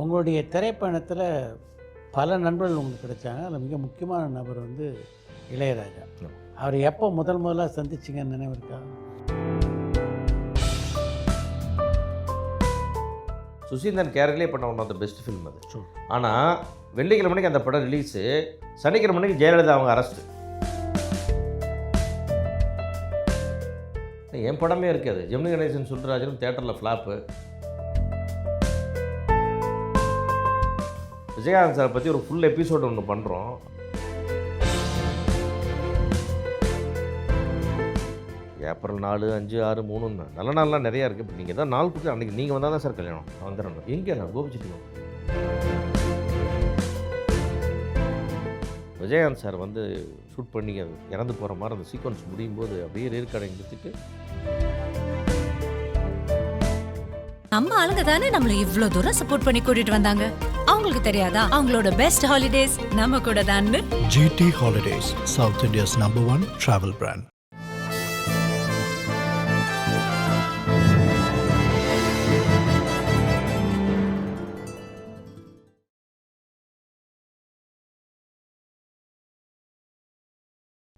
உங்களுடைய திரைப்பயணத்தில் பல நண்பர்கள் உங்களுக்கு கிடைச்சாங்க. அதில் மிக முக்கியமான நபர் வந்து இளையராஜா. அவர் எப்போ முதலாக சந்திச்சிங்கன்னு நினைவு இருக்கா? சுசீந்திரன் கேரக்டர்லேயே பண்ண one of the best film அது. ஆனால் வெள்ளிக்கிழமைக்கு அந்த படம் ரிலீஸு, சனிக்கிழமைக்கு ஜெயலலிதா அவங்க அரெஸ்ட்டு. என் படமே இருக்காது. ஜெமினி கணேசன் சுந்தரராஜனும் தேட்டரில் ஃப்ளாப்பு. விஜயகாந்த் சாரை பற்றி ஒரு ஃபுல் எபிசோடு ஒன்று பண்ணுறோம். ஏப்ரல் 4, 5, 6, 3 நல்ல நாள்லாம் நிறையா இருக்குது. இப்போ நீங்கள் தான் நாள் கொடுத்து அன்றைக்கி நீங்கள் வந்தால் தான் சார் கல்யாணம். நான் வந்துடுறேன். எங்கே நான் கோபிச்சிட்டோம். விஜயகாந்த் சார் வந்து ஷூட் பண்ணி அது இறந்து போகிற மாதிரி அந்த சீக்வன்ஸ் முடியும் போது அப்படியே ரேற்காடை நிறுத்திட்டு, நம்ம ஆளுங்க தானே நம்மள இவ்ளோ தூரம் சப்போர்ட் பண்ணி கூட்டிட்டு வந்தாங்க. அவங்களுக்கு தெரியாதா அவங்களோட பெஸ்ட் ஹாலிடேஸ் நம்ம கூட தான்னு? GT Holidays, South India's #1 travel brand.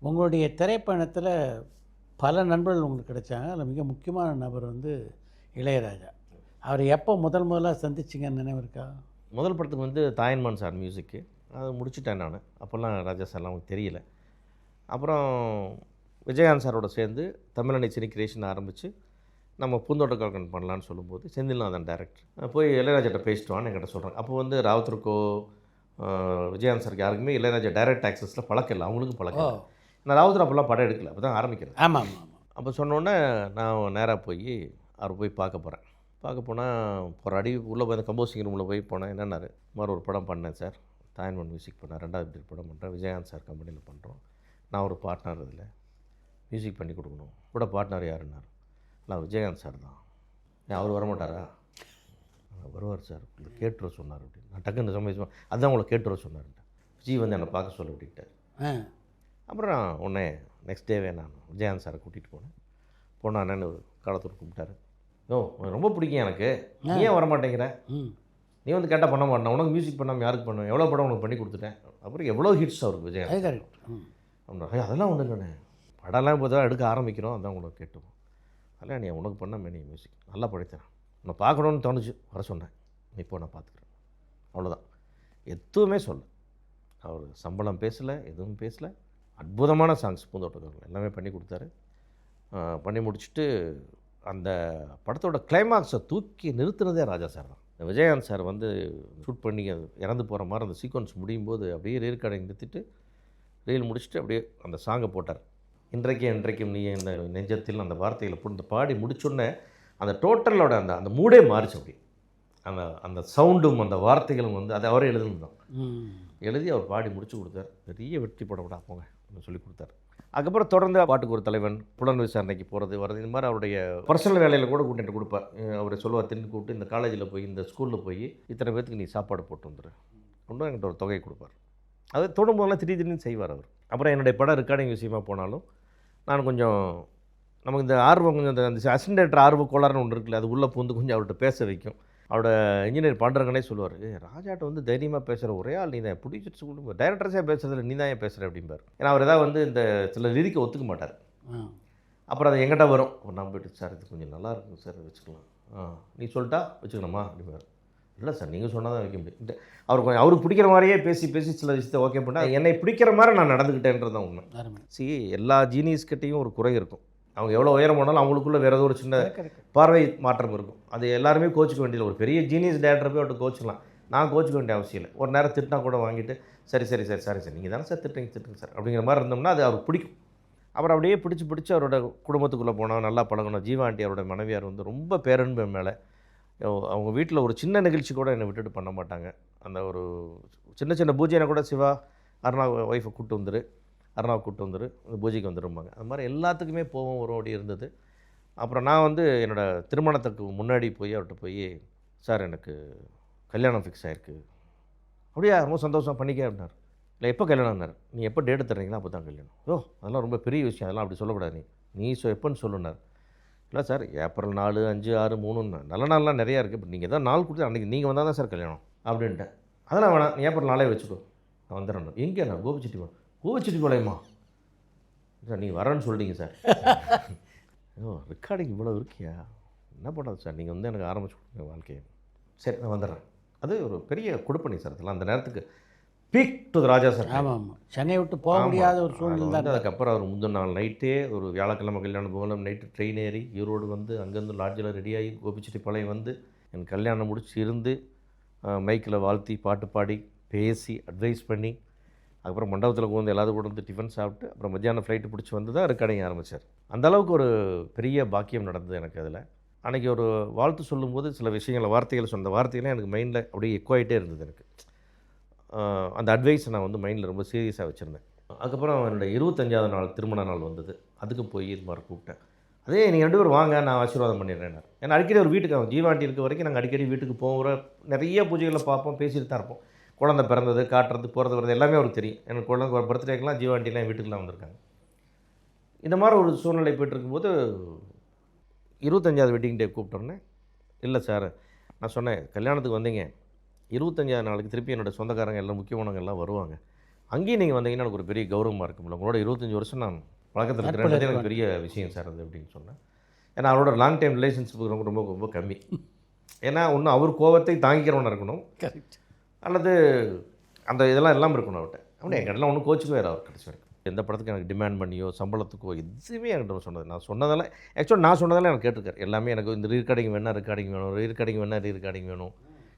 உங்களுடைய திரைப்பயணத்தில் பல நண்பர்கள் உங்களுக்கு கிடைச்சாங்க. அதில் மிக முக்கியமான நபர் வந்து இளையராஜா. அவர் எப்போ முதலாக சந்திச்சிங்கன்னு நினைவு இருக்கா? முதல் படத்துக்கு வந்து தாயன்மான் சார் மியூசிக்கு, அது முடிச்சுட்டேன் நான். அப்போல்லாம் ராஜா சார்லாம் அவங்களுக்கு தெரியல. அப்புறம் விஜயகாந்த் சாரோட சேர்ந்து தமிழனை சினி கிரியேஷன் ஆரம்பித்து நம்ம பூந்தோட்ட கால்கன் பண்ணலான்னு சொல்லும்போது செந்தில்நாதன் டைரக்டர் போய் இளையராஜாட்ட பேசிட்டுவான்னு என்கிட்ட சொல்கிறாங்க. அப்போ வந்து ராவுத்தருக்கோ விஜயகாந்த் சாருக்கு யாருக்குமே இளையராஜா டைரக்ட் ஆக்சஸில் பழக்கம் இல்லை, அவங்களுக்கும் பழக்கம் இல்லை. நான் ராவுத்தர் அப்போல்லாம் படம் எடுக்கல, அப்போ தான் ஆரம்பிக்கிறேன். ஆமாம் ஆமாம். அப்போ சொன்னோன்னே நான் நேராக போய் அவர் போய் பார்க்க போகிறேன். பார்க்க போனால் ஒரு அடி உள்ளே போய் அந்த கம்போசிங் ரூமில் போய் போனேன். என்னன்னாரு, மாதிரி ஒரு படம் பண்ணேன் சார், தாயன்மன் மியூசிக் பண்ணேன், 2வது படம் பண்ணுறேன், விஜயகாந்த் சார் கம்பெனியில் பண்ணுறோம், நான் ஒரு பார்ட்னர் இதில் மியூசிக் பண்ணி கொடுக்கணும், கூட பார்ட்னர் யாருன்னார். நான் விஜயகாந்த் சார் தான். ஏன் அவர் வரமாட்டாரா? வருவார் சார், கேட்டுற சொன்னார் அப்படின்னு. நான் டக்குன்னு சமைச்சு அதுதான் உங்களை கேட்டுற சொன்னார்ன்ட்டு. விஜய் வந்து என்னை பார்க்க சொல்ல அப்படின்ட்டார். அப்புறம் உடனே நெக்ஸ்ட் டேவே நான் விஜயகாந்த் சாரை கூட்டிகிட்டு போனேன். அண்ணன் ஒரு காலத்தூர் கூப்பிட்டாரு. உனக்கு ரொம்ப பிடிக்கும் எனக்கு, நீ ஏன் வரமாட்டேங்கிற? நீ வந்து கேட்டால் பண்ண மாட்டேன், உனக்கு மியூசிக் பண்ணாமல் யாருக்கு பண்ணுவேன், எவ்வளோ படம் உனக்கு பண்ணி கொடுத்துட்டேன். அப்புறம் எவ்வளோ ஹிட்ஸ் அவருக்கு விஜயகாந்த். அப்படின்னா அதெல்லாம் ஒன்று இல்லைண்ணே, படம்லாம் இப்போ தான் எடுக்க ஆரம்பிக்கிறோம், அதான் உனக்கு கேட்டோம். அதெல்லாம் நீ உனக்கு பண்ண நீ மியூசிக் நல்லா படித்தேன், உன்னை பார்க்கணுன்னு தோணுச்சு, வர சொன்னேன், இப்போ நான் பார்த்துக்கிறேன், அவ்வளோதான். எதுவுமே சொல்ல, அவர் சம்பளம் பேசலை, எதுவும் பேசலை. அற்புதமான சாங்ஸ் பூந்தோட்டக்காரர்கள் எல்லாமே பண்ணி கொடுத்தாரு. பண்ணி முடிச்சுட்டு அந்த படத்தோட கிளைமாக்ஸை தூக்கி நிறுத்துனதே ராஜா சார் தான். விஜயகாந்த் சார் வந்து ஷூட் பண்ணி அது இறந்து போகிற மாதிரி அந்த சீக்வன்ஸ் முடியும் போது அப்படியே ரேற்காடை நிறுத்திட்டு ரீல் முடிச்சுட்டு அப்படியே அந்த சாங்கை போட்டார். இன்றைக்கும் நீ இந்த நெஞ்சத்தில் அந்த வார்த்தைகளை போட்டு பாடி முடிச்சோடனே அந்த டோட்டலோட அந்த அந்த மூடே மாறிச்சு. அப்படி அந்த அந்த சவுண்டும் அந்த வார்த்தைகளும் வந்து அதை அவரே எழுதுனது எழுதி அவர் பாடி முடிச்சு கொடுத்தார். பெரிய வெற்றி படப்படா போங்க சொல்லி கொடுத்தாரு. அதுக்கப்புறம் தொடர்ந்து பாட்டுக்கு ஒரு தலைவன், புலன் விசாரணைக்கு போகிறது வர்றது, இந்த மாதிரி அவருடைய பர்சனல் வேலையில் கூட கூட்டிகிட்டு கொடுப்பார். அவரை சொல்லுவார், திரும்பி கூப்பிட்டு இந்த காலேஜில் போய் இந்த ஸ்கூலில் போய் இத்தனை பேருக்கு நீ சாப்பாடு போட்டு வந்துடு ஒன்றும் என்கிட்ட ஒரு தொகை கொடுப்பார். அது தொடும்போதெல்லாம் திடீர்னு செய்வார் அவர். அப்புறம் என்னுடைய படம் ரெக்கார்டிங் விஷயமாக போனாலும் நான் கொஞ்சம் நமக்கு இந்த ஆர்வம் கொஞ்சம் அந்த அசிஸ்டன்ட் ஆர்வ கோளாறுன்னு ஒன்று இருக்குல்ல, அது உள்ளே பூந்து கொஞ்சம் அவர்கிட்ட பேச வைக்கும். அவரோட இன்ஜினியர் பாண்டரங்கனே சொல்லுவார், ராஜாட்ட வந்து தைரியமாக பேசுகிற ஒரே ஆள் நீ தான், பிடிச்சிட்டு சொல்லுங்க டைரக்டர்ஸே பேசுகிறதுல நீ தான் ஏன் பேசுகிற அப்படிம்பார். ஏன்னா அவர் ஏதாவது வந்து இந்த சில லிரிக்கை ஒத்துக்க மாட்டார். அப்புறம் அது எங்கிட்ட வரும், ஒரு நம்பிட்டு சார் இது கொஞ்சம் நல்லா இருக்கும் சார், வச்சுக்கலாம், நீ சொல்லிட்டா வச்சுக்கணுமா அப்படிம்பார். இல்லை சார் நீங்கள் சொன்னால் தான் வைக்க முடியும். அவருக்கு பிடிக்கிற மாதிரியே பேசி சில விஷயத்தை ஓகே பண்ணால் என்னை பிடிக்கிற மாதிரி நான் நடந்துக்கிட்டேன்றது தான் உண்மை. எல்லா ஜீனியஸ்கிட்டையும் ஒரு குறை இருக்கும். அவங்க எவ்வளோ உயரம் போனாலும் அவங்களுக்குள்ள வேறு ஏதோ ஒரு சின்ன பார்வை மாற்றம் இருக்கும். அது எல்லாருமே கோச்சிக்க வேண்டியது. ஒரு பெரிய ஜீனியஸ் டேரக்டர் போய் அவர்கிட்ட கோச்சிக்கலாம், நான் கோச்சிக்க வேண்டிய அவசியம் இல்லை. ஒரு நேரம் திட்டினா கூட வாங்கிட்டு சரி சார் நீங்கள் தானே சார் திட்டுங்க சார் அப்படிங்கிற மாதிரி இருந்தோம்னா அது அவருக்கு பிடிக்கும். அப்புறம் அப்படியே பிடிச்சி அவரோட குடும்பத்துக்குள்ளே போனோம், நல்லா பழகணும். ஜீவா ஆண்டி அவரோட மனைவியார் வந்து ரொம்ப பேரன்பு மேலே. அவங்க வீட்டில் ஒரு சின்ன நிகழ்ச்சி கூட என்னை விட்டுட்டு பண்ண மாட்டாங்க. அந்த ஒரு சின்ன பூஜைனா கூட சிவா அருணா ஒய்ஃபை கூப்பிட்டு வந்துரு, அருணாவை கூப்பிட்டு வந்துரு, பூஜைக்கு வந்துருப்பாங்க. அது மாதிரி எல்லாத்துக்குமே போவோம் வரும் அப்படி இருந்தது. அப்புறம் நான் வந்து என்னோடய திருமணத்துக்கு முன்னாடி போய் அவர்கிட்ட போய் சார் எனக்கு கல்யாணம் ஃபிக்ஸ் ஆகிருக்கு. அப்படியா, ரொம்ப சந்தோஷம் பண்ணிக்க அப்படின்னார். இல்லை எப்போ கல்யாணம்னார். நீ எப்போ டேட்டு தர்றீங்களா அப்போ தான் கல்யாணம். அதெல்லாம் ரொம்ப பெரிய விஷயம், அதெல்லாம் அப்படி சொல்லக்கூடாது, நீ எப்போன்னு சொல்லுனார். இல்லை சார் ஏப்ரல் 4, 5, 6, 3 நல்ல நாள்லாம் நிறையா இருக்குது, பட் நீங்கள் தான் நாள் கொடுத்து அன்றைக்கி நீங்கள் வந்தால் தான் சார் கல்யாணம் அப்படின்ட்டேன். அதெல்லாம் வேணாம், நீ ஏப்ரல் 4 வச்சுக்கோ, நான் வந்துடுறேன். எங்கே நான் கோபிச்செட்டிப்பாளையமா சார்? நீங்கள் வரேன்னு சொல்லிட்டீங்க சார். ஓ, ரெக்கார்டிங் இவ்வளோ இருக்கியா? என்ன பண்ணுறது சார், நீங்கள் வந்து எனக்கு ஆரம்பிச்சு கொடுங்க வாழ்க்கையை. சரி, நான் வந்துடுறேன். அது ஒரு பெரிய கொடுப்பனி சார். அதெல்லாம் அந்த நேரத்துக்கு பீக் டு ராஜா சார். ஆமாம் ஆமாம், சென்னை விட்டு போக முடியாத ஒரு சூழ்நிலை தான். அதுக்கப்புறம் அவர் முந்தின நாள் நைட்டே ஒரு வியாழக்கிழமை கல்யாணம் போகலாம், நைட்டு ட்ரெயின் ஏறி ஈரோடு வந்து அங்கேருந்து லாட்ஜில் ரெடியாகி கோபிச்செட்டிப்பாளையம் வந்து என் கல்யாணம் முடிச்சு இருந்து மைக்கில் வாழ்த்தி பாட்டு பாடி பேசி அட்வைஸ் பண்ணி அதுக்கப்புறம் மண்டபத்தில் வந்து எல்லாரும் கூட வந்து டிஃபன் சாப்பிட்டு அப்புறம் மத்தியானம் ஃப்ளைட்டு பிடிச்சி வந்து தான் ரெக்கார்டிங் ஆரம்பித்தார். அந்தளவுக்கு ஒரு பெரிய பாக்கியம் நடந்தது எனக்கு. அதில் அன்றைக்கி ஒரு வாழ்த்து சொல்லும்போது சில விஷயங்களை வார்த்தைகளை சொன்ன வார்த்தைகள்லாம் எனக்கு மைண்டில் அப்படியே எக்கோ ஆகிட்டே இருந்தது. எனக்கு அந்த அட்வைஸை நான் வந்து மைண்டில் ரொம்ப சீரியஸாக வச்சுருந்தேன். அதுக்கப்புறம் என்னுடைய 25வது நாள் திருமண நாள் வந்தது. அதுக்கு போய் இது மாதிரி கூப்பிட்டேன். அதே நீங்கள் 2 பேரும் வாங்க, நான் ஆசீர்வாதம் பண்ணிடுறேன். ஏன்னா அடிக்கடி ஒரு வீட்டுக்கு ஜீவாண்டி இருக்க வரைக்கும் நாங்கள் அடிக்கடி வீட்டுக்கு போகிற நிறைய பூஜைகளை பார்ப்போம், பேசிட்டு தான் இருப்போம். குழந்தை பிறந்தது, காட்டுறது, போகிறது வரது எல்லாமே அவருக்கு தெரியும். எனக்கு குழந்தை பர்த்டேக்கெலாம் ஜீவாண்டிலாம் வீட்டுக்கெலாம் வந்திருக்காங்க. இந்த மாதிரி ஒரு சூழ்நிலை போய்ட்டுருக்கும்போது 25வது வெட்டிங் டே கூப்பிட்டோன்னே, இல்லை சார், நான் சொன்னேன் கல்யாணத்துக்கு வந்தீங்க, 25வது நாளுக்கு திருப்பி என்னோடய சொந்தக்காரங்க எல்லாம் முக்கியமானவங்க எல்லாம் வருவாங்க, அங்கேயும் நீங்கள் வந்தீங்கன்னா எனக்கு ஒரு பெரிய கௌரவமாக இருக்கும்ல, உங்களோட 25 வருஷம் நான் பழக்கத்தில் இருக்கிறது எனக்கு பெரிய விஷயம் சார் அது அப்படின்னு சொன்னேன். ஏன்னா அவரோட லாங் டைம் ரிலேஷன்ஷிப் ரொம்ப ரொம்ப ரொம்ப கம்மி. ஏன்னா ஒன்று அவர் கோபத்தை தாங்கிக்கிறவனாக இருக்கணும், கரெக்ட், அல்லது அந்த இதெல்லாம் எல்லாம் இருக்கணும் அவர்கிட்ட. அப்படி என்கிட்டலாம் ஒன்றும் கோச்சுக்கவே அவர் கடைசி வரைக்கும். எந்த படத்துக்கு எனக்கு டிமாண்ட் பண்ணியோ சம்பளத்துக்கோ எதுவுமே என்கிட்ட சொன்னது, நான் சொன்னதெல்லாம் ஆக்சுவலாக நான் சொன்னதெல்லாம் எனக்கு கேட்டிருக்காரு. எல்லாமே எனக்கு இந்த ரீரெக்கார்டிங் வேணால் ரெக்கார்டிங் வேணும், ரீரெக்கார்டிங் வேணால் ரீரெக்கார்டிங் வேணும்,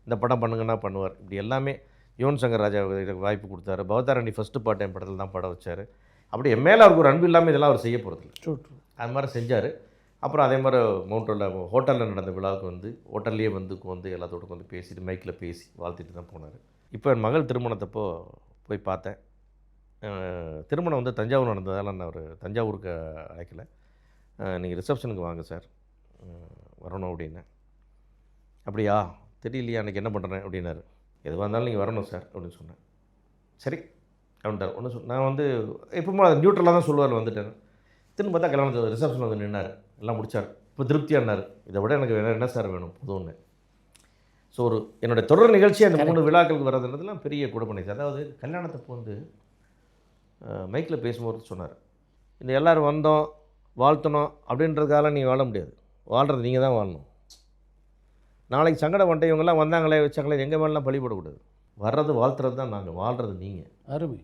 இந்த படம் பண்ணுங்கன்னா பண்ணுவார். இப்படி எல்லாமே யுவன் சங்கர் ராஜா எனக்கு வாய்ப்பு கொடுத்தாரு. பவதாரணி ஃபஸ்ட்டு பார்ட் டைம் படத்தில் தான் படம் வச்சார். அப்படி என் மேலே அவருக்கு ஒரு அன்பு இல்லாமல் இதெல்லாம் அவர் செய்ய போகிறதில்ல. அது மாதிரி செஞ்சார். அப்புறம் அதே மாதிரி ஹோட்டலில் நடந்த விழாவுக்கு வந்து ஹோட்டல்லையே வந்து எல்லாத்தோடு வந்து பேசிட்டு மைக்கில் பேசி வாழ்த்திட்டு தான் போனார். இப்போ என் மகள் திருமணத்தப்போ போய் பார்த்தேன். திருமணம் வந்து தஞ்சாவூர் நடந்ததால் நான் ஒரு தஞ்சாவூருக்கு அழைக்கலை, நீங்கள் ரிசப்ஷனுக்கு வாங்க சார் வரணும் அப்படின்னேன். அப்படியா, தெரியலையா அன்றைக்கி என்ன பண்ணுறேன் அப்படின்னாரு. எதுவாக இருந்தாலும் நீங்கள் வரணும் சார் அப்படின்னு சொன்னேன். சரி அப்படின்ட்டார். ஒன்று நான் வந்து எப்பவுமே அது நியூட்ரலாக தான் சொல்லுவார். வந்துட்டேன். திரும்ப பார்த்தா கல்யாணம் ரிசப்ஷன் வந்து நின்னார், எல்லாம் முடித்தார். இப்போ திருப்தியானார். இதை விட எனக்கு என்ன சார் வேணும் புதுன்னு. ஸோ ஒரு என்னுடைய தொடர் நிகழ்ச்சி அந்த 3 விழாக்களுக்கு வர்றதுன்றதுலாம் பெரிய கொடுப்பனை. அதாவது கல்யாணத்தப்போ வந்து மைக்கில் பேசும்போது சொன்னார், இந்த எல்லோரும் வந்தோம் வாழ்த்தணும் அப்படின்றதுக்காக நீ வாழ முடியாது, வாழ்கிறது நீங்கள் தான் வாழணும். நாளைக்கு சங்கடம் வந்துட்டு இவங்கெல்லாம் வந்தாங்களே வச்சாங்களே எங்கள் மேலாம் பழிபடக்கூடாது. வர்றது வாழ்த்துறது தான் நாங்கள், வாழ்கிறது நீங்கள். அருமை.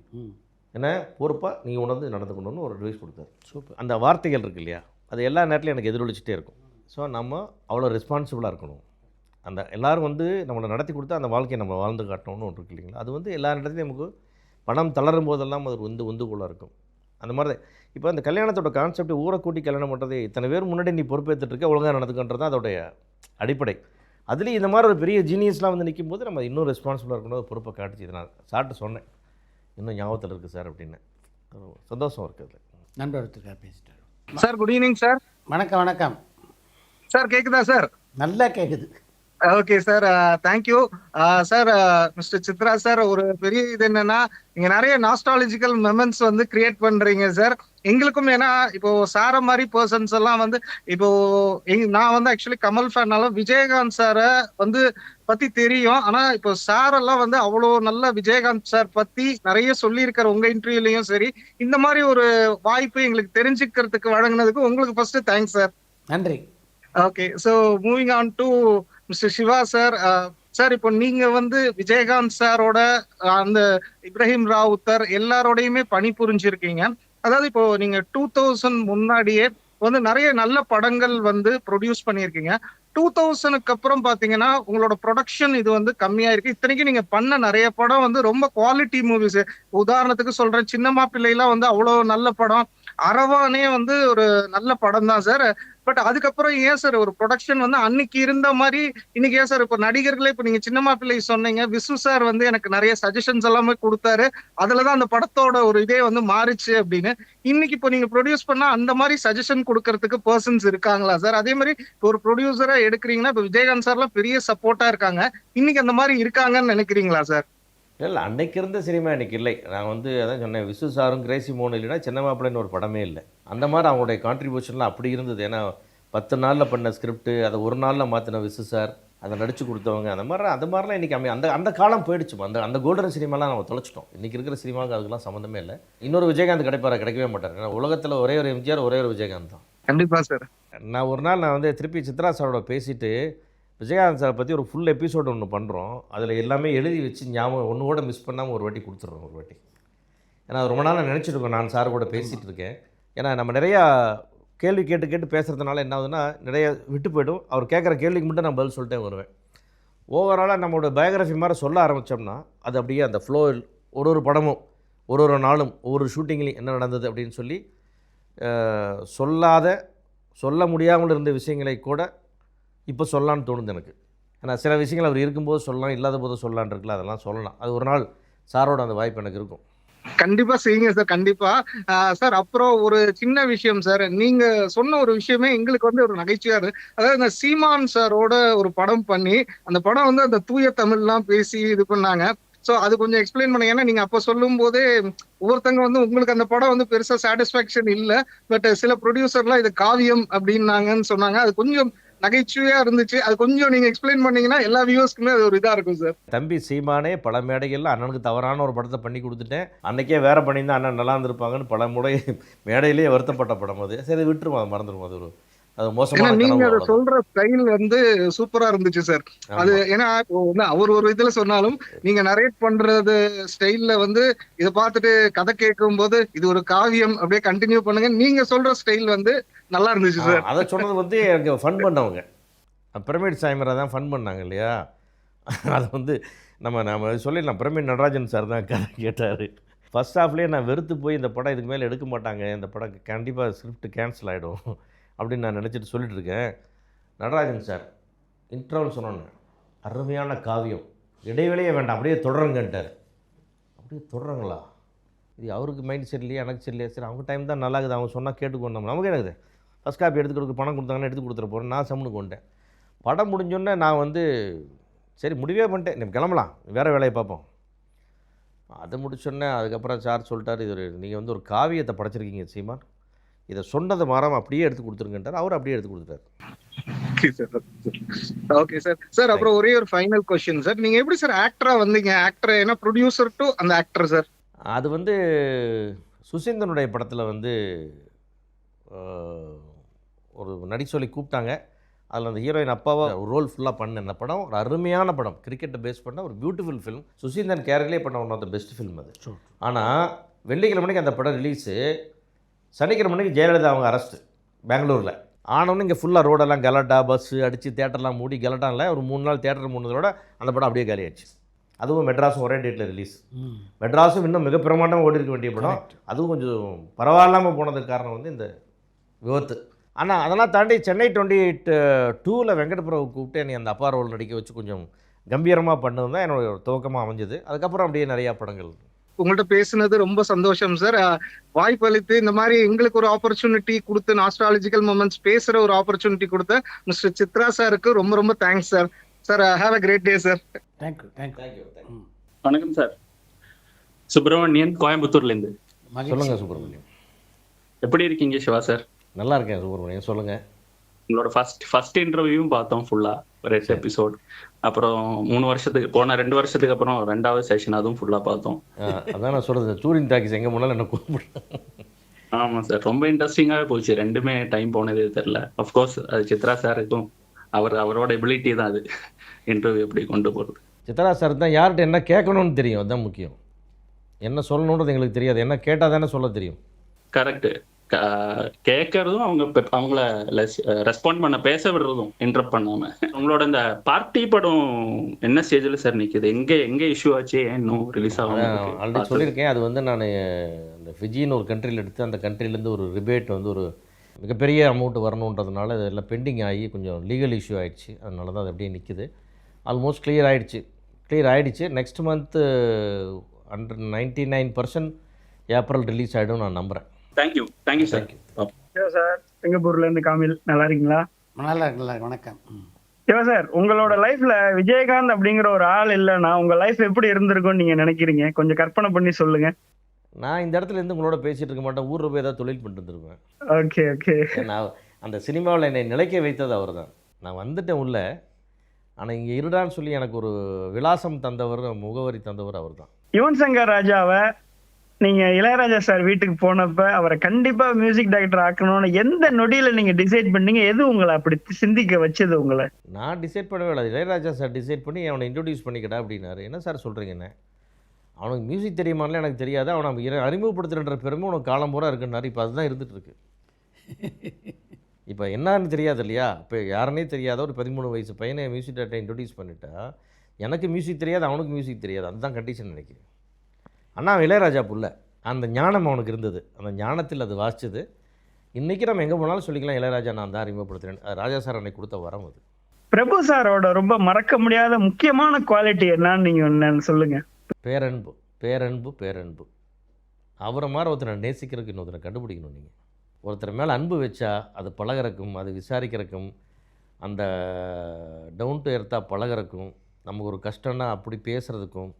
ஏன்னா பொறுப்பாக நீங்கள் உணர்ந்து நடந்துக்கணும்னு ஒரு அட்வைஸ் கொடுத்தாரு. சூப்பர். அந்த வார்த்தைகள் இருக்கு இல்லையா, அது எல்லா நேரத்துலையும் எனக்கு எதிரொலிச்சிட்டே இருக்கும். ஸோ நம்ம அவ்வளோ ரெஸ்பான்சிபிளாக இருக்கணும். அந்த எல்லோரும் வந்து நம்மளை நடத்தி கொடுத்தா அந்த வாழ்க்கையை நம்ம வாழ்ந்து காட்டணும்னு ஒன்று இருக்கு இல்லைங்களா. அது வந்து எல்லா இடத்துலையும் நமக்கு பணம் தளரும் போதெல்லாம் அது உந்துகோலாக இருக்கும். அந்த மாதிரி இப்போ அந்த கல்யாணத்தோட கான்செப்ட் ஊரை கூட்டி கல்யாணம் பண்ணுறது, இத்தனை பேர் முன்னாடி நீ பொறுப்பேற்றுட்டு இருக்க, ஒழுங்காக நடந்துக்கின்றது தான் அதோடைய அடிப்படை. அதுலேயும் இந்த மாதிரி ஒரு பெரிய ஜீனியஸ்லாம் வந்து நிற்கும் போது நம்ம இன்னும் ரெஸ்பான்சிபிளாக இருக்கணும், பொறுப்பை காட்டுச்சு. இதை நான் சார்ட்டு சொன்னேன், இன்னும் ஞாபகத்தில் இருக்குது சார் அப்படின்னு. சந்தோஷம் இருக்குது. நண்பர்களுக்காக பேசிட்டார் சார். Good evening sir. வணக்கம். வணக்கம் சார், கேட்குதா சார்? நல்லா கேட்குது. Okay sir, thank you sir. Mister Chitra sir, ஒரு பெரிய இது என்னன்னா, நீங்க நிறைய நாஸ்டாலஜிக்கல் மெமன்ட்ஸ் வந்து கிரியேட் பண்றீங்க சார் எங்களுக்கும். ஏன்னா இப்போ சார மாதிரி பர்சன்ஸ் எல்லாம் வந்து இப்போ நான் வந்து ஆக்சுவலி கமல் ஃபேனால விஜயகாந்த் சாரை வந்து பத்தி தெரியும். ஆனா இப்போ சார் எல்லாம் வந்து அவ்வளோ நல்ல விஜயகாந்த் சார் பத்தி நிறைய சொல்லியிருக்கிற உங்க இன்டர்வியூலையும் சரி, இந்த மாதிரி ஒரு வாய்ப்பு எங்களுக்கு தெரிஞ்சுக்கிறதுக்கு வழங்கினதுக்கு உங்களுக்கு ஃபர்ஸ்ட் தேங்க்ஸ் சார். நன்றி. Okay, so moving on to mister Siva sir. Sir, இப்போ நீங்க வந்து விஜயகாந்த் சாரோட அந்த இப்ராஹிம் ராவுத்தர் எல்லாரோடையுமே பணிபுரிஞ்சிருக்கீங்க. அதாவது இப்போ நீங்க 2000 முன்னாடியே வந்து நிறைய நல்ல படங்கள் வந்து ப்ரொடியூஸ் பண்ணியிருக்கீங்க. 2000க்கு அப்புறம் பாத்தீங்கன்னா உங்களோட ப்ரொடக்ஷன் இது வந்து கம்மியா இருக்கு. இத்தனைக்கும் நீங்க பண்ண நிறைய படம் வந்து ரொம்ப குவாலிட்டி மூவிஸ். உதாரணத்துக்கு சொல்றேன், சின்ன மாப்பிள்ளைலாம் வந்து அவ்வளவு நல்ல படம். அரவானே வந்து ஒரு நல்ல படம் தான் சார். பட் அதுக்கப்புறம் ஏன் சார் ஒரு ப்ரொடக்ஷன் வந்து அன்னைக்கு இருந்த மாதிரி இன்னைக்கு ஏன் சார் இப்போ நடிகர்களே, இப்போ நீங்க சின்ன மாப்பிள்ளை சொன்னீங்க, விசு சார் வந்து எனக்கு நிறைய சஜஷன்ஸ் எல்லாமே கொடுத்தாரு, அதுலதான் அந்த படத்தோட ஒரு இதே வந்து மாறிச்சு அப்படின்னு. இன்னைக்கு இப்போ நீங்க ப்ரொடியூஸ் பண்ணா அந்த மாதிரி சஜஷன் கொடுக்கறதுக்கு பர்சன்ஸ் இருக்காங்களா சார்? அதே மாதிரி இப்போ ஒரு ப்ரொடியூசரா எடுக்கிறீங்கன்னா இப்போ விஜயகாந்த் சார்லாம் பெரிய சப்போர்ட்டா இருக்காங்க, இன்னைக்கு அந்த மாதிரி இருக்காங்கன்னு நினைக்கிறீங்களா சார்? இல்லை, அன்னைக்கு இருந்த சினிமா இன்னைக்கு இல்லை. நான் வந்து அதான் சொன்னேன், விசு சாரும் கிரேசி மோகன் இல்லைன்னா சின்ன மாப்பிள்ளைன்னு ஒரு படமே இல்லை. அந்த மாதிரி அவங்களுடைய கான்ட்ரிபியூஷன்லாம் அப்படி இருந்தது. ஏன்னா 10 நாளில் பண்ண ஸ்கிரிப்ட் அதை ஒரு நாளில் மாற்றின விசு சார், அதை நடித்து கொடுத்தவங்க அந்த மாதிரிலாம் இன்றைக்கி அந்த அந்த காலம் போயிடுச்சுமா. அந்த கோல்டன் சினிமாலாம் நம்ம தொலைச்சிட்டோம். இன்றைக்கி இருக்கிற சினிமாவுக்கு அதுக்கெல்லாம் சம்மந்தமே இல்லை. இன்னொரு விஜயகாந்த் கிடைக்கவே மாட்டார். ஏன்னா உலகத்தில் ஒரே ஒரு எம்ஜிஆர், ஒரே ஒரு விஜயகாந்த் தான். கண்டிப்பா சார். நான் ஒரு நாள் வந்து திருப்பி சித்ரா சாரோட பேசிட்டு விஜயகாந்த் சாரை பற்றி ஒரு ஃபுல் எபிசோடு ஒன்று பண்ணுறோம். அதில் எல்லாமே எழுதி வச்சு ஞாபகம் ஒன்று கூட மிஸ் பண்ணாமல் ஒரு வாட்டி கொடுத்துட்றோம் ஒரு வாட்டி. ஏன்னா அது ரொம்ப நாளாக நினச்சிருக்கோம். நான் சார் கூட பேசிகிட்டு இருக்கேன். ஏன்னா நம்ம நிறையா கேள்வி கேட்டு பேசுகிறதுனால என்ன ஆகுதுன்னா நிறைய விட்டு போய்டும். அவர் கேட்குற கேள்விக்கு மட்டும் நான் பதில் சொல்லிட்டே வருவேன். ஓவராலாக நம்மளோட பயோகிராஃபி மாதிரி சொல்ல ஆரம்பித்தோம்னா அது அப்படியே அந்த ஃப்ளோவில் ஒரு படமும் ஒரு நாளும் ஒவ்வொரு ஷூட்டிங்லேயும் என்ன நடந்தது அப்படின்னு சொல்லி சொல்ல முடியாமல் இருந்த விஷயங்களை கூட இப்போ சொல்லலான்னு தோணுது எனக்கு. ஏன்னா சில விஷயங்கள் அவர் இருக்கும்போது சொல்லலாம், இல்லாத போது சொல்லலான் இருக்குல்ல, அதெல்லாம் சொல்லலாம். அது ஒரு நாள் சாரோட அந்த வாய்ப்பு எனக்கு இருக்கும். கண்டிப்பா செய்யுங்க சார். கண்டிப்பா சார். அப்புறம் ஒரு சின்ன விஷயம் சார், நீங்க சொன்ன ஒரு விஷயமே எங்களுக்கு வந்து ஒரு நகைச்சுவையா இருக்கு. அதாவது இந்த சீமான் சாரோட ஒரு படம் பண்ணி அந்த படம் வந்து அந்த தூய தமிழ்லாம் பேசி இது பண்ணாங்க. சோ அது கொஞ்சம் எக்ஸ்பிளைன் பண்ணுங்க. ஏன்னா நீங்க அப்ப சொல்லும் போதே ஒவ்வொருத்தங்க வந்து உங்களுக்கு அந்த படம் வந்து பெருசா சாட்டிஸ்பாக்சன் இல்ல, பட் சில ப்ரொடியூசர்லாம் இது காவியம் அப்படின்னாங்கன்னு சொன்னாங்க. அது கொஞ்சம் நகைச்சுவையா இருந்துச்சு. அது கொஞ்சம் நீங்க எக்ஸ்பிளைன் பண்ணீங்கன்னா எல்லா வியூவர்ஸ்க்குமே அது ஒரு இதா இருக்கும் சார். தம்பி சீமானே பல மேடைகளில் அண்ணனுக்கு தவறான ஒரு படத்தை பண்ணி கொடுத்துட்டேன், அன்றைக்கே வேறு பண்ணியிருந்தா அண்ணன் நல்லா இருந்திருப்பாங்கன்னு பல முறை மேடையிலேயே வருத்தப்பட்ட படம் அது. சரி விட்டுருவோம், அது மறந்துடுவோம். அது மோசமான நீங்க அதை சொல்ற ஸ்டைல் வந்து சூப்பரா இருந்துச்சு சார். அது ஏன்னா அவர் ஒரு இதுல சொன்னாலும் நீங்க நரேட் பண்றது ஸ்டைல்ல வந்து இதை பார்த்துட்டு கதை கேட்கும் போது இது ஒரு காவியம் அப்படியே கண்டினியூ பண்ணுங்க. நீங்க சொல்ற ஸ்டைல் வந்து நல்லா இருந்துச்சு சார். அதை சொன்னது வந்து எனக்கு ஃபன் பண்ணவங்க பிரமிட் சாய்மரா தான் ஃபன் பண்ணாங்க இல்லையா. அதை வந்து நம்ம சொல்லிடலாம். பிரமிட் நடராஜன் சார் தான் கதை கேட்டார். ஃபர்ஸ்ட் ஹாஃப்லேயே நான் வெறுத்து போய் இந்த படம் இதுக்கு மேலே எடுக்க மாட்டாங்க, இந்த படம் கண்டிப்பாக ஸ்கிரிப்ட் கேன்சல் ஆகிடும் அப்படின்னு நான் நினச்சிட்டு சொல்லிட்டு இருக்கேன். நடராஜன் சார் இன்ட்ரோன்னு சொன்னோன்னு அருமையான காவியம், இடைவெளியே வேண்டாம், அப்படியே தொடருங்கன்ட்டார். அப்படியே தொடருங்களா? இது அவருக்கு மைண்ட் சரியில்லையா, எனக்கு சரியில்லையா? சரி அவங்க டைம் தான் நல்லா இருக்குது, அவங்க சொன்னால் கேட்டுக்கொண்டோம். நமக்கு எனக்கு ஃபஸ்ட் காப்பி எடுத்து கொடுக்க பணம் கொடுத்தாங்கன்னா எடுத்து கொடுத்துட போகிறேன். நான் சம்முன்னு கொண்டேன். படம் முடிஞ்சோடனே நான் வந்து சரி முடிவே பண்ணிட்டேன், நம்ம கிளம்பலாம், வேறு வேலையை பார்ப்போம். அதை முடிச்சோடனே அதுக்கப்புறம் சார் சொல்லிட்டார், இது நீங்கள் வந்து ஒரு காவியத்தை படைச்சிருக்கீங்க சீமான், இதை சொன்னதை மாறாமல் அப்படியே எடுத்து கொடுத்துருங்கன்றார். அவர் அப்படியே எடுத்து கொடுத்துட்டார். Okay sir. சார் அப்புறம் ஒரே ஒரு ஃபைனல் क्वेश्चन சார், நீங்க எப்படி சார் ஆக்டரா வந்தீங்க? ஆக்டர் ஏன்னா ப்ரொடியூசர் டு அந்த ஆக்டர் சார். அது வந்து சுசீந்தனுடைய படத்தில் வந்து ஒரு நடிக்க சொல்லி கூப்பிட்டாங்க. அதில் அந்த ஹீரோயின் அப்பாவாக ஒரு ரோல் ஃபுல்லாக பண்ண அந்த படம் ஒரு அருமையான படம், கிரிக்கெட்டை பேஸ் பண்ண ஒரு பியூட்டிஃபுல் ஃபிலிம். சுசீந்தன் கேரக்டர்லேயே பண்ண one of the best film அது. ஆனால் வெள்ளிக்கிழமைக்கு அந்த படம் ரிலீஸு, சனிக்கிழமைக்கு ஜெயலலிதா அவங்க அரெஸ்ட்டு பெங்களூரில் ஆனவொன்னு. இங்கே ஃபுல்லாக ரோடெல்லாம் கலாட்டா, பஸ்ஸு அடித்து தேட்டர்லாம் மூடி கலாட்டா இல்லை. ஒரு 3 நாள் தேட்டர் மூணுதோட அந்த படம் அப்படியே காலியாச்சு. அதுவும் மெட்ராஸும் ஒரே டேட்டில் ரிலீஸ். மெட்ராஸும் இன்னும் மிக பிரமாண்டமாக ஓடி இருக்க வேண்டிய படம், அதுவும் கொஞ்சம் பரவாயில்லாமல் போனதுக்கு காரணம் வந்து இந்த விபத்து. ஆனால் அதெல்லாம் தாண்டி சென்னை 28/2 வெங்கட் பிரபு கூப்பிட்டு என்னை அந்த அப்பா ரோல் நடிக்க வச்சு கொஞ்சம் கம்பீரமாக பண்ணது தான் என்னோட துவக்கமாக அமைஞ்சது. அதுக்கப்புறம் அப்படியே நிறையா படங்கள். உங்கள்கிட்ட பேசுனது ரொம்ப சந்தோஷம் சார். வாய்ப்பு அளித்து இந்த மாதிரி எங்களுக்கு ஒரு ஆப்பர்ச்சுனிட்டி கொடுத்து நாஸ்டாலஜிக்கல் மொமெண்ட்ஸ் பேசுற ஒரு ஆப்பர்ச்சுனிட்டி கொடுத்த மிஸ்டர் சித்ரா சாருக்கு ரொம்ப ரொம்ப thanks sir. Sir have a great day sir. Thank you. வணக்கம் சார். சுப்பிரமணியன், கோயம்புத்தூர்லேருந்து. சொல்லுங்கள் சுப்பிரமணியன். எப்படி இருக்கீங்க சிவா சார்? நல்லா இருக்கேன் சுப்பிரமணியன், சொல்லுங்கள். உங்களோட ஃபர்ஸ்ட் இன்டர்வியூவும் பார்த்தோம் ஃபுல்லாக, ஒரு எபிசோட். அப்புறம் 3 வருஷத்துக்கு போன 2 வருஷத்துக்கு அப்புறம் 2வது செஷன், அதுவும் ஃபுல்லாக பார்த்தோம். அதான் நான் சொல்கிறது, டூரிங் டாக்கிஸ் எங்கே முன்னாலும் என்ன கூப்பிடுறேன். ஆமாம் சார், ரொம்ப இன்ட்ரெஸ்டிங்காகவே போச்சு. ரெண்டுமே டைம் போனதே தெரில. அஃப்கோர்ஸ் அது சித்ரா சாருக்கும் அவரோட எபிலிட்டி தான் அது, இன்டர்வியூ எப்படி கொண்டு போகிறது. சித்ரா சார் தான் யார்கிட்ட என்ன கேட்கணும்னு தெரியும், அதுதான் முக்கியம். என்ன சொல்லணுன்றது எங்களுக்கு தெரியாது, என்ன கேட்டால் தானே சொல்ல தெரியும். கரெக்டு. கேட்கறதும் அவங்கள ரெஸ்பாண்ட் பண்ண, பேச விடுறதும் இன்டரப்ட் பண்ணாம. உங்களோட இந்த பார்ட்டி படம் என்ன ஸ்டேஜ்ல சார் நிக்குது? எங்க இஷ்யூ ஆச்சு, இன்னும் ரிலீஸ் ஆகும்? ஆல்ரெடி சொல்லியிருக்கேன். அது வந்து நான் அந்த ஃபிஜின்னு ஒரு கண்ட்ரியில் எடுத்து, அந்த கண்ட்ரிலேருந்து ஒரு ரிபேட் வந்து ஒரு மிகப்பெரிய அமௌண்ட் வரணுன்றதுனால இதெல்லாம் பெண்டிங் ஆகி கொஞ்சம் லீகல் இஷ்யூ ஆகிடுச்சு. அதனால தான் அது அப்படியே நிற்குது. ஆல்மோஸ்ட் கிளியர் ஆகிடுச்சு. நெக்ஸ்ட் மந்த்து 99% ஏப்ரல் ரிலீஸ் ஆகிடும் நான் நம்புகிறேன். Thank you sir. சார் சிங்கப்பூர்ல இருந்து காமில், நல்லா இருக்கீங்களா? நல்லா இருக்குல்ல. வணக்கம். சிவா சார், உங்களோட லைஃப்ல விஜயகாந்த் அப்படிங்கிற ஒரு ஆள் இல்லைன்னா உங்க லைஃப் எப்படி இருந்திருக்கும்னு நீங்க நினைக்கிறீங்க? கொஞ்சம் கற்பனை பண்ணி சொல்லுங்க. நான் இந்த இடத்துல இருந்து உங்களோட பேசிகிட்டு இருக்க மாட்டேன், ஊரில் போய் ஏதாவது தொழில் பண்ணிட்டு இருந்திருப்பேன். ஓகே. நான் அந்த சினிமாவில் என்னை நிலைக்க வைத்தது அவர் தான். நான் வந்துட்டேன் உள்ள, ஆனால் இங்கே இருடான்னு சொல்லி எனக்கு ஒரு விலாசம் தந்தவர், முகவரி தந்தவர் அவர் தான். யுவன் சங்கர் ராஜாவை நீங்க இளையராஜா சார் வீட்டுக்கு போனப்ப அவரை கண்டிப்பா மியூசிக் டைரக்டர் ஆக்கணும்னு எந்த நொடியில நீங்க டிசைட் பண்ணீங்க? எது உங்களை அப்படி சிந்திக்க வச்சது உங்களை? நான் டிசைட் பண்ணவே இல்லை, இளையராஜா சார் டிசைட் பண்ணி அவனை இன்ட்ரடியூஸ் பண்ணிக்கடா அப்படின்னாரு. என்ன சார் சொல்கிறீங்கண்ணே, அவனுக்கு மியூசிக் தெரியுமான்னு எனக்கு தெரியாது, அவனை அறிமுகப்படுத்துகின்ற பெருமை உனக்கு காலம் பூரா இருக்குன்னாரு. இப்போ அதுதான் இருந்துகிட்ருக்கு. இப்போ என்னன்னு தெரியாது இல்லையா, இப்போ யாருன்னே தெரியாத ஒரு 13 வயசு பையனை மியூசிக் டேரக்டரை இன்ட்ரடியூஸ் பண்ணிட்டா எனக்கு மியூசிக் தெரியாது, அவனுக்கு மியூசிக் தெரியாது. அதுதான் கண்டிஷன் நினைக்கிறேன். ஆனால் அவன் இளையராஜா புள்ள, அந்த ஞானம் அவனுக்கு இருந்தது, அந்த ஞானத்தில் அது வாசிச்சது. இன்றைக்கி நம்ம எங்கே போனாலும் சொல்லிக்கலாம் இளையராஜா நான் தான் அறிமுகப்படுத்துகிறேன். ராஜா சார் அன்னைக்கு கொடுத்த வரம் அது. பிரபு சாரோட ரொம்ப மறக்க முடியாத முக்கியமான குவாலிட்டி என்னன்னு நீங்க என்னன்னு சொல்லுங்க. பேரன்பு, பேரன்பு, பேரன்பு. அவரை மாதிரி ஒருத்தரை நேசிக்கிறதுக்கு இன்னொருத்தரை கண்டுபிடிக்கணும். நீங்கள் ஒருத்தர் மேலே அன்பு வச்சா அது பழகிறக்கும், அது விசாரிக்கிறக்கும், அந்த டவுன் டு எர்த்தாக பழகிறக்கும், நமக்கு ஒரு கஷ்டம்னா அப்படி பேசுகிறதுக்கும்,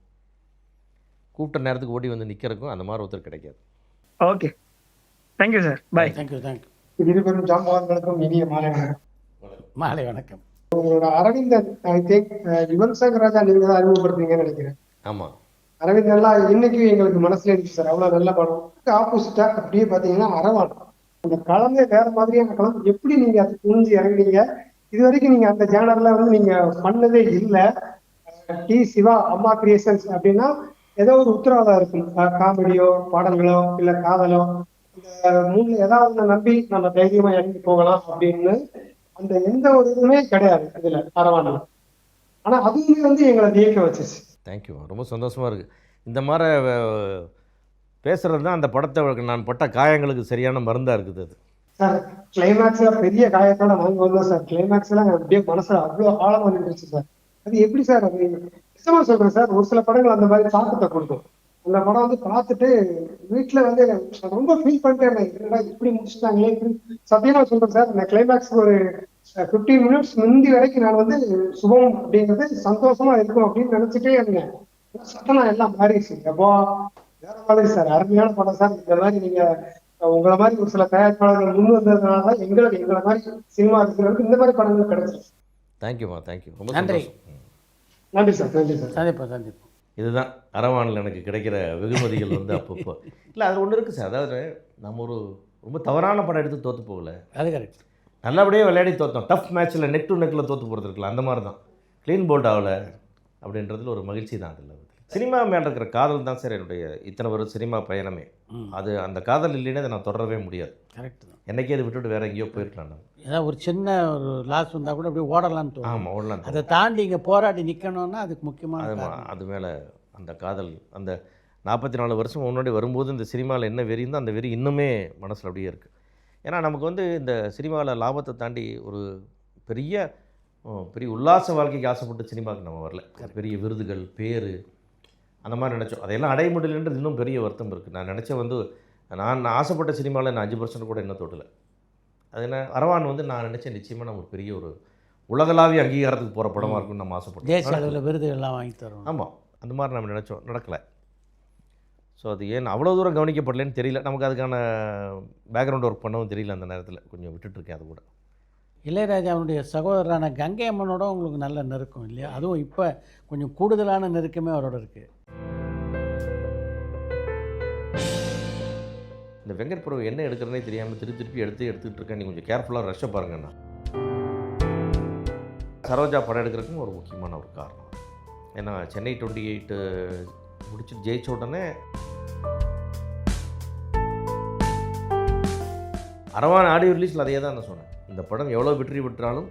கூப்பிட்ட நேரத்துக்கு ஓடி வந்து நிற்கிறதுக்கும் அந்த மாதிரி ஒருத்தர் கிடைக்காது. ஓகே, தேங்க்யூ சார், பாய். தேங்க்யூ. இருவரும் ஜாம்பவான்களுக்கும் இனிய மாலை வணக்கம். மாலை வணக்கம். உங்களோட அரவிந்தன் யுவன் சங்கர் ராஜா நீங்க தான் அறிமுகப்படுத்துறீங்கன்னு நினைக்கிறேன். ஆமாம், அரவிந்த் நல்லா இன்னைக்கும் எங்களுக்கு மனசுல இருந்துச்சு சார், அவ்வளவு நல்ல படம். ஆப்போசிட்டா அப்படியே பாத்தீங்கன்னா அரவான், அந்த களமே வேற மாதிரியான களம். எப்படி நீங்க அதை புரிஞ்சு இறங்குனீங்க? இது வரைக்கும் நீங்க அந்த ஜேனர்ல வந்து நீங்க பண்ணதே இல்லை. டி சிவா அம்மா கிரியேஷன்ஸ் அப்படின்னா ஏதோ ஒரு உத்தரவாதம் இருக்கும், காமெடியோ பாடல்களோ இல்ல காதலோ, இந்த மூணுல ஏதாவது ஒண்ணு நம்பி நம்ம தைரியமா இறங்கி போகலாம் அப்படின்னு அந்த எந்த ஒரு இதுவுமே கிடையாது இதுல அரவான்ல. ஆனா அதுவுமே வந்து எங்களை வியக்க வச்சிச்சு. தேங்க்யூ, ரொம்ப சந்தோஷமாக இருக்குது. இந்த மாதிரி பேசுகிறது தான் அந்த படத்தை நான் பட்ட காயங்களுக்கு சரியான மருந்தாக இருக்குது அது. சார் கிளைமேக்ஸ்ல பெரிய காயத்தோட நாங்க வந்தோம் சார். கிளைமேக்ஸ்ல அப்படியே மனசுல அவ்வளவு ஆழமா நின்றுச்சு சார். அது எப்படி சார்? அது நிஜமா சொல்றேன் சார், ஒரு சில படங்கள் அந்த மாதிரி தாக்கத்தை கொடுக்கும். அந்த படம் வந்து பார்த்துட்டு வீட்டுல வந்து ரொம்ப ஃபீல் பண்ணிட்டேன், இப்படி முடிச்சுட்டாங்களே. சத்தியமா சொல்றேன் சார், இந்த கிளைமேக்ஸ்க்கு ஒரு 15 மினிட்ஸ் முந்தி வரைக்கும் நான் வந்து சுபம் அப்படிங்கிறது சந்தோஷமா இருக்கும் அப்படின்னு நினைச்சிட்டே இருந்தேன். சத்தனா எல்லாம் மாறிடுச்சு. அப்போ வேற மாதிரி சார், அருமையான படம் சார். இந்த மாதிரி நீங்க உங்களை மாதிரி ஒரு சில தயாரிப்பாளர்கள் முன் வந்ததுனாலதான் எங்களை மாதிரி சினிமா இருக்கிறவங்களுக்கு இந்த மாதிரி படங்கள் கிடைச்சிருக்கு. தேங்க்யூம்மா, தேங்க்யூ, ரொம்ப நன்றி. நன்றி சார், நன்றி சார். சந்திப்போம். இதுதான் அரவானில் எனக்கு கிடைக்கிற வெகுமதிகள் வந்து அப்பப்போ. இல்லை அது ஒன்று இருக்குது சார், அதாவது நம்ம ஒரு ரொம்ப தவறான படம் எடுத்து தோற்று போகல, அது கரெக்ட். நல்லபடியாக விளையாடி தோற்றோம். டஃப் மேட்ச்சில் நெக் டு நெக்கில் தோற்று போகிறது இருக்கலாம், அந்த மாதிரி தான். க்ளீன் போல்ட் ஆகலை அப்படின்றதுல ஒரு மகிழ்ச்சி தான். அதில் சினிமா மேலே இருக்கிற காதல் தான் சார் என்னுடைய இத்தனை வருஷம் சினிமா பயணமே. அது அந்த காதல் இல்லைன்னா அதை நான் தொடரவே முடியாது. கரெக்ட் தான். என்னைக்கே அதை விட்டுட்டு வேறு எங்கேயோ போயிருக்கலாம். நான் ஏதாவது ஒரு சின்ன ஒரு லாஸ் வந்தால் கூட அப்படியே ஓடலான்னு தோணும். ஆமாம், ஓடலாம். அதை தாண்டி இங்கே போராடி நிற்கணும்னா அதுக்கு முக்கியமான அது மேலே அந்த காதல், அந்த 44 வருஷம் முன்னாடி வரும்போது இந்த சினிமாவில் என்ன வெறி இருந்தோ அந்த வெறி இன்னுமே மனசில் அப்படியே இருக்குது. ஏன்னா நமக்கு வந்து இந்த சினிமாவில் லாபத்தை தாண்டி ஒரு பெரிய உல்லாச வாழ்க்கைக்கு ஆசைப்பட்டு சினிமாவுக்கு நம்ம வரல. பெரிய விருதுகள், பேர், அந்த மாதிரி நினச்சோம். அதையெல்லாம் அடைய முடியலன்றது இன்னும் பெரிய வருத்தம் இருக்குது. நான் நினச்ச வந்து நான் ஆசைப்பட்ட சினிமாவில் நான் 5% கூட இன்னும் தொட்டலை. அது என்ன, அரவான் வந்து நான் நினச்சேன் நிச்சயமாக நம்ம பெரிய ஒரு உலகளாவிய அங்கீகாரத்துக்கு போகிற படமாக இருக்குன்னு நம்ம ஆசைப்பட்டோம். தேசிய அளவில் விருதுகள்லாம் வாங்கி தரோம். ஆமாம், அந்த மாதிரி நம்ம நினச்சோம், நடக்கலை. ஸோ அது ஏன் அவ்வளோ தூரம் கவனிக்கப்படலன்னு தெரியல. நமக்கு அதுக்கான பேக்ரவுண்ட் ஒர்க் பண்ணவும் தெரியல. அந்த நேரத்தில் கொஞ்சம் விட்டுட்டுருக்கேன். அது கூட இளையராஜாவுடைய சகோதரரான கங்கை அம்மனோட உங்களுக்கு நல்ல நெருக்கம் இல்லையா? அதுவும் இப்போ கொஞ்சம் கூடுதலான நெருக்கமே அவரோட இருக்குது. இந்த வெங்கட் பிரபு என்ன எடுக்கிறனே தெரியாமல் திருப்பி எடுத்துக்கிட்டு இருக்கேன். நீங்கள் கொஞ்சம் கேர்ஃபுல்லாக ரஷ்ஷை பாருங்கண்ணா. சரோஜா படம் எடுக்கிறதுக்கும் ஒரு முக்கியமான ஒரு காரணம். ஏன்னா சென்னை 28 முடிச்சுட்டு ஜெயிச்ச உடனே அரவான் ஆடியோ ரிலீஸில் அதையே தான் நான் சொன்னேன். இந்த படம் எவ்வளோ வெற்றி பெற்றாலும்